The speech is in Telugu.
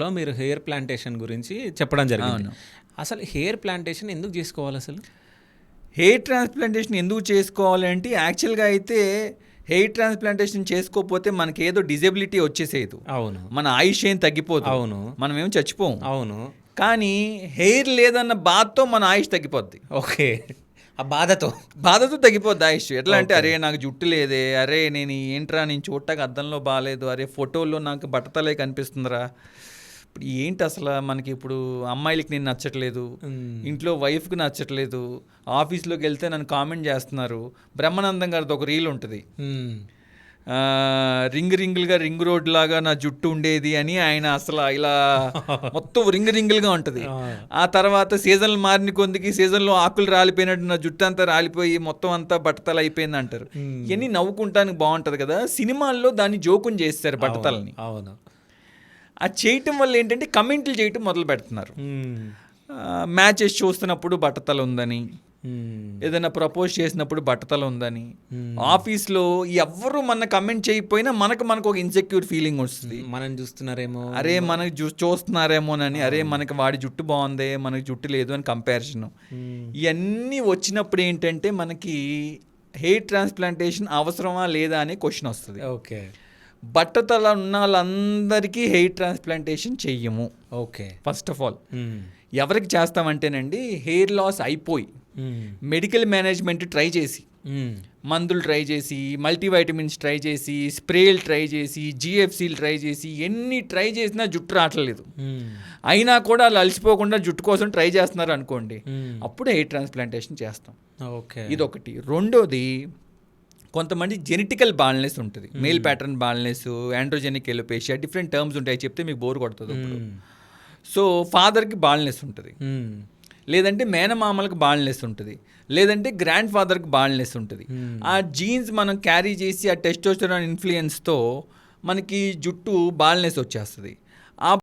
లో మీరు హెయిర్ ప్లాంటేషన్ గురించి చెప్పడం జరిగింది. అవును. అసలు హెయిర్ ప్లాంటేషన్ ఎందుకు చేసుకోవాలి అసలు? హెయిర్ ట్రాన్స్ప్లాంటేషన్ ఎందుకు చేసుకోవాలంటే యాక్చువల్గా అయితే హెయిర్ ట్రాన్స్ప్లాంటేషన్ చేసుకోకపోతే మనకి ఏదో డిజబిలిటీ వచ్చేసేది, అవును, మన ఆయుష్ ఏం తగ్గిపోతుంది, అవును, మనం ఏం చచ్చిపోం. అవును. కానీ హెయిర్ లేదన్న బాధతో మన ఆయుష్ తగ్గిపోద్ది. ఓకే, ఆ బాధతో తగ్గిపోద్ది ఆయుష్. ఎట్లా అంటే Okay. అరే నాకు జుట్టు లేదే, అరే నేను ఏంట్రా నేను చూడటానికి అద్దంలో బాగాలేదు, అరే ఫోటోల్లో నాకు బట్టతలే కనిపిస్తుందిరా. ఇప్పుడు ఏంటి అసలు మనకి ఇప్పుడు అమ్మాయిలకి నేను నచ్చట్లేదు, ఇంట్లో వైఫ్కి నచ్చట్లేదు, ఆఫీస్లోకి వెళ్తే నన్ను కామెంట్ చేస్తున్నారు. బ్రహ్మానందం గారిది ఒక రీల్ ఉంటుంది, రింగులుగా రింగ్ రోడ్ లాగా నా జుట్టు ఉండేది అని. ఆయన అసలు ఇలా మొత్తం రింగులుగా ఉంటుంది. ఆ తర్వాత సీజన్లు మారిన కొందికి సీజన్లో ఆకులు రాలిపోయినట్టు నా జుట్టు అంతా రాలిపోయి మొత్తం అంతా బట్టతల అయిపోయింది అంటారు. ఇవన్నీ నవ్వుకుంటానికి బాగుంటుంది కదా. సినిమాల్లో దాన్ని జోకుని చేస్తారు బట్టతలని. అవును. ఆ చేయటం వల్ల ఏంటంటే కమెంట్లు చేయటం మొదలు పెడుతున్నారు. మ్యాచెస్ చూస్తున్నప్పుడు బట్టతల ఉందని, ఏదైనా ప్రపోజ్ చేసినప్పుడు బట్టతల ఉందని, ఆఫీస్లో ఎవరు మన కమెంట్ చేయకపోయినా మనకు ఒక ఇన్సెక్యూర్ ఫీలింగ్ వస్తుంది. మనం చూస్తున్నారేమో, అరే మనకు చూస్తున్నారేమోనని, అరే మనకి వాడి జుట్టు బాగుందే మనకి జుట్టు లేదు అని కంపారిజన్. ఇవన్నీ వచ్చినప్పుడు ఏంటంటే మనకి హెయిర్ ట్రాన్స్ప్లాంటేషన్ అవసరమా లేదా అనే క్వశ్చన్ వస్తుంది. ఓకే, బట్టతల ఉన్న వాళ్ళందరికీ హెయిర్ ట్రాన్స్ప్లాంటేషన్ చెయ్యము. ఓకే. ఫస్ట్ ఆఫ్ ఆల్ ఎవరికి చేస్తామంటేనండి, హెయిర్ లాస్ అయిపోయి మెడికల్ మేనేజ్మెంట్ ట్రై చేసి, మందులు ట్రై చేసి, మల్టీవైటమిన్స్ ట్రై చేసి, స్ప్రేలు ట్రై చేసి, జిఎఫ్సీలు ట్రై చేసి, ఎన్ని ట్రై చేసినా జుట్టు రావట్లేదు, అయినా కూడా వాళ్ళు అలసిపోకుండా జుట్టు కోసం ట్రై చేస్తున్నారు అనుకోండి, అప్పుడు హెయిర్ ట్రాన్స్ప్లాంటేషన్ చేస్తాం. ఓకే, ఇదొకటి. రెండోది, కొంతమంది జెనెటికల్ బాల్నెస్ ఉంటుంది, male pattern baldness, androgenic alopecia, different terms ఉంటాయి, చెప్తే మీకు బోర్ కొడుతుంది ఇప్పుడు. సో ఫాదర్కి బాల్నెస్ ఉంటుంది, లేదంటే మేనమామలకు బాల్నెస్ ఉంటుంది, లేదంటే గ్రాండ్ ఫాదర్కి బాల్నెస్ ఉంటుంది. ఆ జీన్స్ మనం క్యారీ చేసి ఆ టెస్టోస్టెరాన్ ఇన్ఫ్లుయెన్స్తో మనకి జుట్టు బాల్నెస్ వచ్చేస్తుంది.